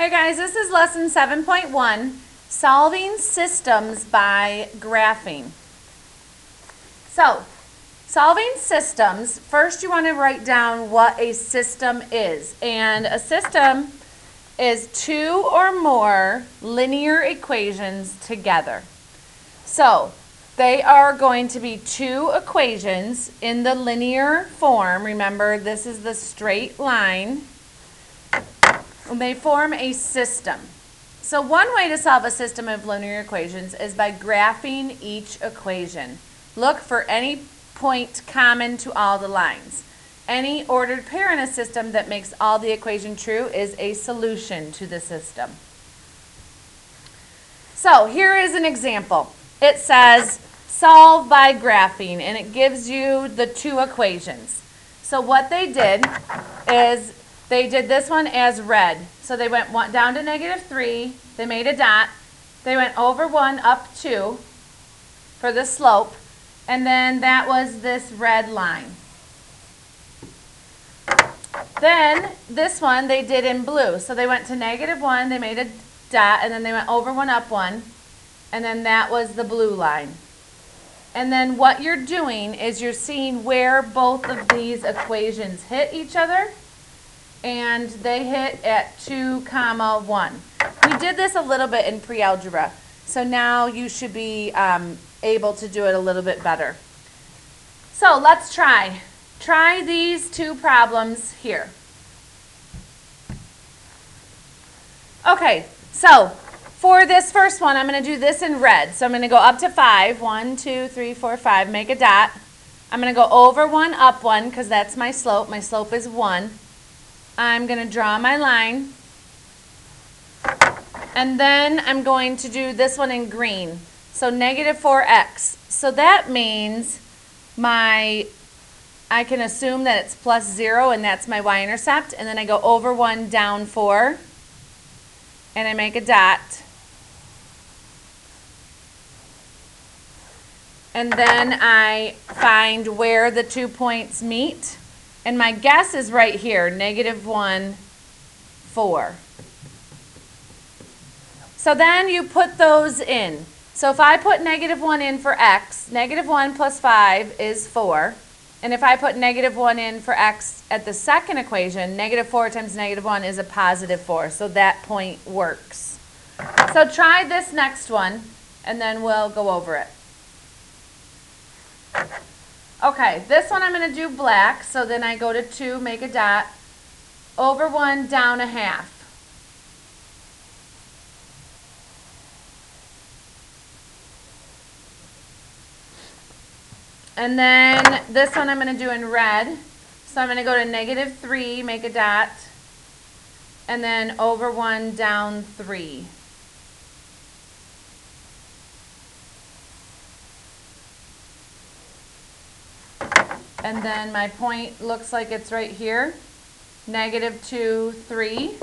Hey guys, this is lesson 7.1, solving systems by graphing. So, solving systems, first you want to write down what a system is. And a system is two or more linear equations together. So, they are going to be two equations in the linear form. Remember, this is the straight line. And they form a system. So one way to solve a system of linear equations is by graphing each equation. Look for any point common to all the lines. Any ordered pair in a system that makes all the equation true is a solution to the system. So here is an example. It says solve by graphing, and it gives you the two equations. So what they did is they did this one as red. So they went down to -3, they made a dot, they went over 1, up 2 for the slope, and then that was this red line. Then this one they did in blue. So they went to -1, they made a dot, and then they went over 1, up 1, and then that was the blue line. And then what you're doing is you're seeing where both of these equations hit each other. And they hit at 2, 1. We did this a little bit in pre-algebra, so now you should be able to do it a little bit better. So let's try. Try these two problems here. Okay, so for this first one, I'm going to do this in red. So I'm going to go up to 5. 1, 2, 3, 4, 5. Make a dot. I'm going to go over 1, up 1, because that's my slope. My slope is 1. I'm going to draw my line, and then I'm going to do this one in green, so -4x. So that means I can assume that it's +0, and that's my y-intercept, and then I go over 1, down 4, and I make a dot. And then I find where the 2 points meet. And my guess is right here, -1, 4. So then you put those in. So if I put -1 in for x, -1 plus 5 is 4. And if I put -1 in for x at the second equation, -4 times -1 is a +4. So that point works. So try this next one, and then we'll go over it. Okay, this one I'm going to do black, so then I go to 2, make a dot, over 1, down 1/2. And then this one I'm going to do in red, so I'm going to go to -3, make a dot, and then over 1, down 3. And then my point looks like it's right here, -2, 3.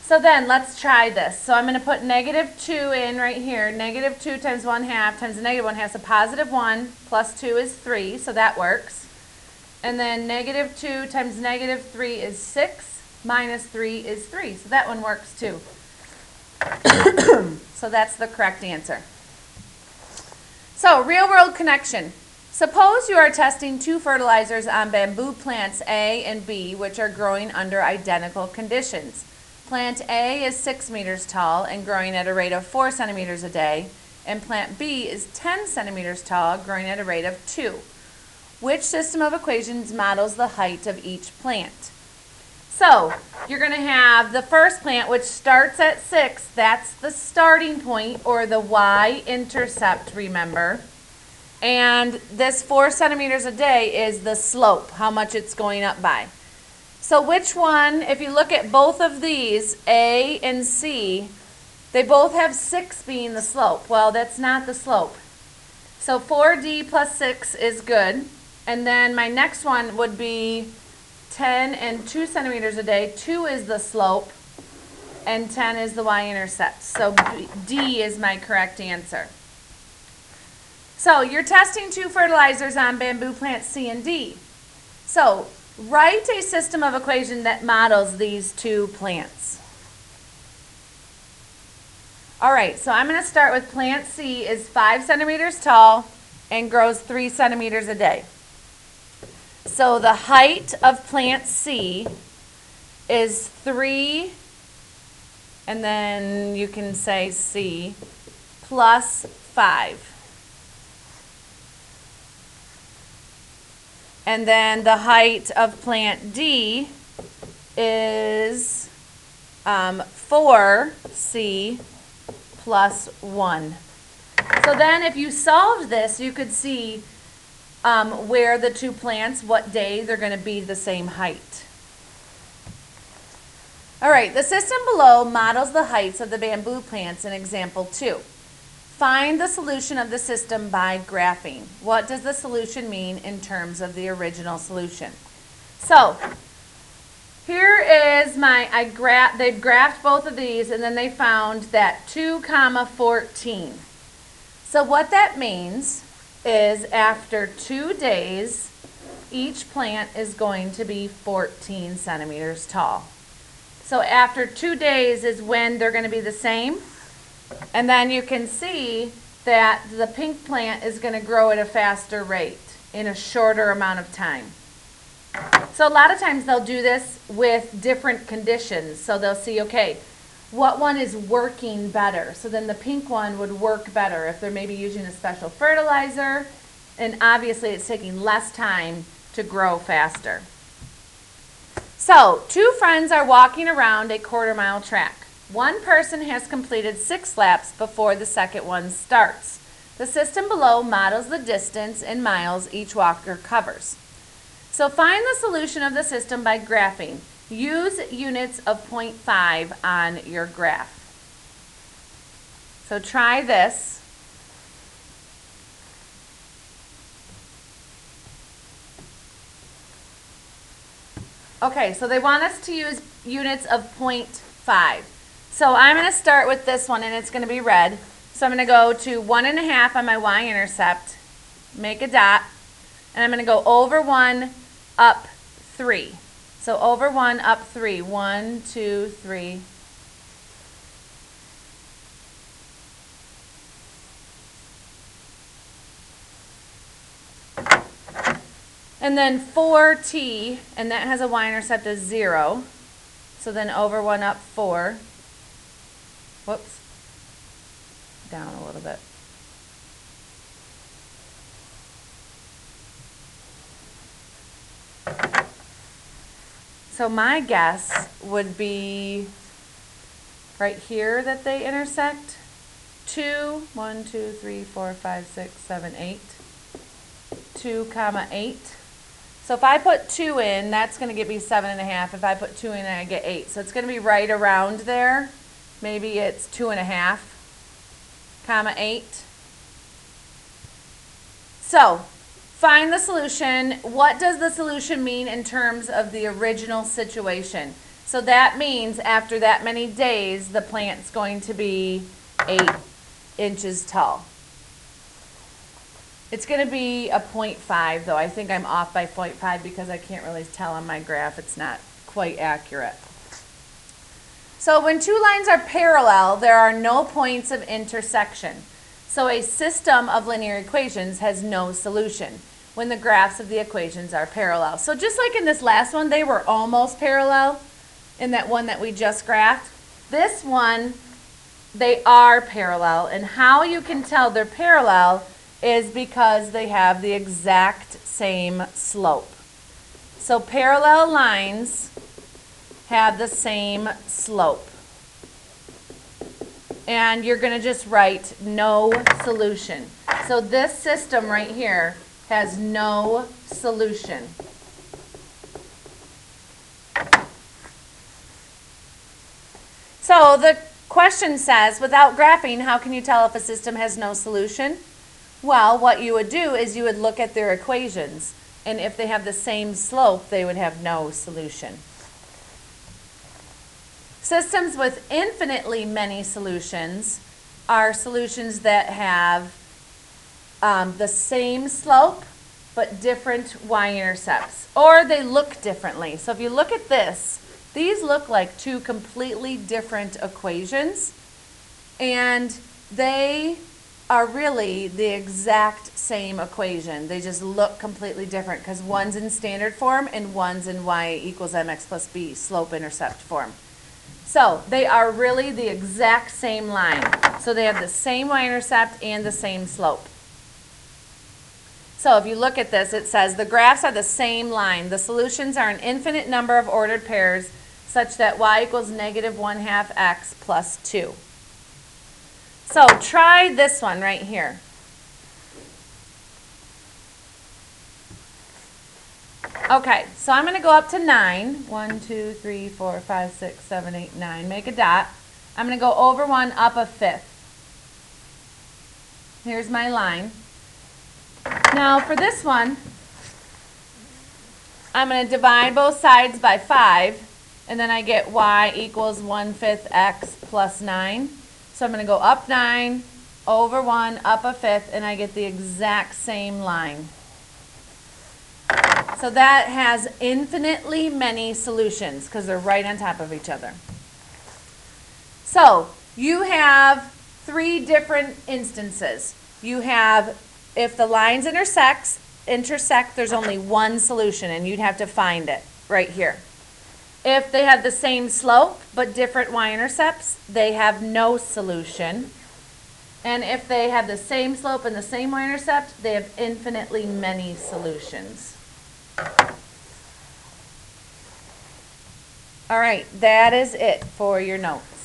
So then let's try this. So I'm going to put -2 in right here. -2 times 1/2 times the -1/2 is a +1, plus 2 is 3, so that works. And then -2 times -3 is 6, minus 3 is 3, so that one works too. So that's the correct answer. So real-world connection. Suppose you are testing two fertilizers on bamboo plants A and B, which are growing under identical conditions. Plant A is 6 meters tall and growing at a rate of 4 centimeters a day, and plant B is 10 centimeters tall, growing at a rate of 2. Which system of equations models the height of each plant? So you're going to have the first plant, which starts at 6. That's the starting point, or the y-intercept, remember. And this 4 centimeters a day is the slope, how much it's going up by. So which one, if you look at both of these, A and C, they both have 6 being the slope. Well, that's not the slope. So 4D plus 6 is good. And then my next one would be 10 and 2 centimeters a day. 2 is the slope, and 10 is the y-intercept. So D is my correct answer. So you're testing two fertilizers on bamboo plants C and D. So Write a system of equation that models these two plants. All right, so I'm going to start with plant C is 5 centimeters tall and grows 3 centimeters a day. So the height of plant C is 3, and then you can say C, plus 5. And then the height of plant D is 4C plus 1. So then if you solved this, you could see where the two plants, what day they're going to be the same height. All right, the system below models the heights of the bamboo plants in example 2. Find the solution of the system by graphing. What does the solution mean in terms of the original solution? So here is they've graphed both of these, and then they found that 2, 14. So what that means is after 2 days, each plant is going to be 14 centimeters tall. So after 2 days is when they're going to be the same. And then you can see that the pink plant is going to grow at a faster rate in a shorter amount of time. So a lot of times they'll do this with different conditions. So they'll see, okay, what one is working better? So then the pink one would work better if they're maybe using a special fertilizer, and obviously it's taking less time to grow faster. So 2 friends are walking around a quarter-mile track. One person has completed 6 laps before the second one starts. The system below models the distance in miles each walker covers. So find the solution of the system by graphing. Use units of 0.5 on your graph. So try this. Okay, so they want us to use units of 0.5. So I'm going to start with this one, and it's going to be red. So I'm going to go to 1.5 on my y-intercept, make a dot, and I'm going to go over 1, up 3. So over 1, up 3. 1, 2, 3. And then 4t, and that has a y-intercept of 0. So then over 1, up 4. Whoops. Down a little bit. So my guess would be right here that they intersect. 2, 1, 2, 3, 4, 5, 6, 7, 8. 2, 8. So if I put 2 in, that's going to give me 7.5. If I put 2 in, I get 8. So it's going to be right around there. Maybe it's 2.5, 8. So find the solution. What does the solution mean in terms of the original situation? So that means after that many days, the plant's going to be 8 inches tall. It's going to be a 0.5, though. I think I'm off by 0.5 because I can't really tell on my graph. It's not quite accurate. So when 2 lines are parallel, there are no points of intersection. So a system of linear equations has no solution when the graphs of the equations are parallel. So just like in this last one, they were almost parallel in that one that we just graphed. This one, they are parallel. And how you can tell they're parallel is because they have the exact same slope. So parallel lines have the same slope. And you're going to just write no solution. So this system right here has no solution. So the question says, without graphing, how can you tell if a system has no solution? Well, what you would do is you would look at their equations, and if they have the same slope, they would have no solution. Systems with infinitely many solutions are solutions that have the same slope but different y-intercepts, or they look differently. So if you look at this, these look like two completely different equations, and they are really the exact same equation. They just look completely different because one's in standard form and one's in y equals mx plus b slope-intercept form. So they are really the exact same line. So they have the same y-intercept and the same slope. So if you look at this, it says the graphs are the same line. The solutions are an infinite number of ordered pairs such that y equals negative 1/2 x plus 2. So try this one right here. Okay, so I'm going to go up to 9. 1, 2, 3, 4, 5, 6, 7, 8, 9. Make a dot. I'm going to go over 1, up a fifth. Here's my line. Now for this one, I'm going to divide both sides by 5, and then I get y equals 1/5 x plus 9. So I'm going to go up 9, over 1, up a fifth, and I get the exact same line. So that has infinitely many solutions because they're right on top of each other. So you have 3 different instances. You have, if the lines intersect, there's only one solution, and you'd have to find it right here. If they have the same slope but different y-intercepts, they have no solution. And if they have the same slope and the same y-intercept, they have infinitely many solutions. All right, that is it for your notes.